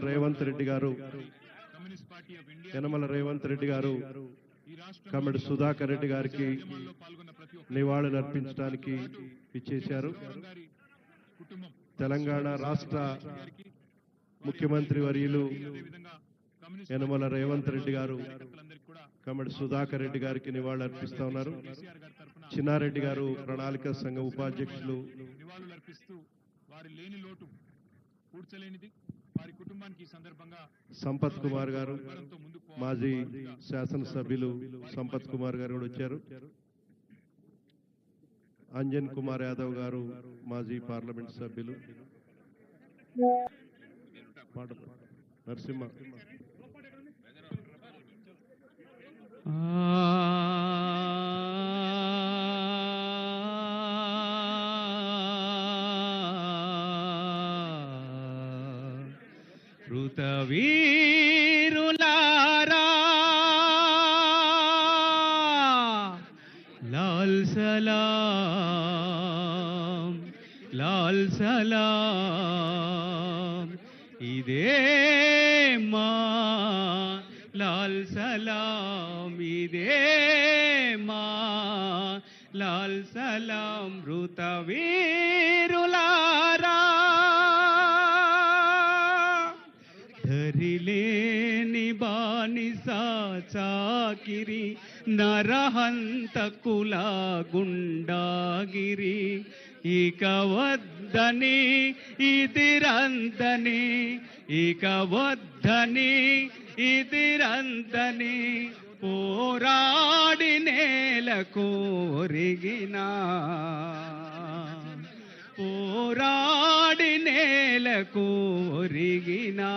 రేవంత్ రెడ్డి గారు, యనమల రేవంత్ రెడ్డి గారు కమిడి సుధాకర్ రెడ్డి గారికి నివాళులు అర్పించడానికి ఇచ్చేశారు. తెలంగాణ రాష్ట్ర ముఖ్యమంత్రి వర్యులు యనమల రేవంత్ రెడ్డి గారు కమిడి సుధాకర్ రెడ్డి గారికి నివాళులు అర్పిస్తా ఉన్నారు. చిన్నారెడ్డి గారు ప్రణాళిక సంఘ ఉపాధ్యక్షులు, సంపత్ కుమార్ గారు, మాజీ శాసనసభ్యులు సంపత్ కుమార్ గారు కూడా వచ్చారు. అంజన్ కుమార్ యాదవ్ గారు మాజీ పార్లమెంట్ సభ్యులు, నరసింహ రుతవీరులారా లాల్ సలాం లాల్ సలాం ఇదే మా లాల్ సలాం ఇదే మా లాల్ సలాం రుతవీరులారా ధరిలేని బానిసా చాకిరి నరహంతకుల గుండాగిరి ఇక వద్దని ఇదిరందని ఇక వద్దని ఇదిరందని పోరాడి నేలకు ఒరిగినా పోరాడి నేలకు ఒరిగినా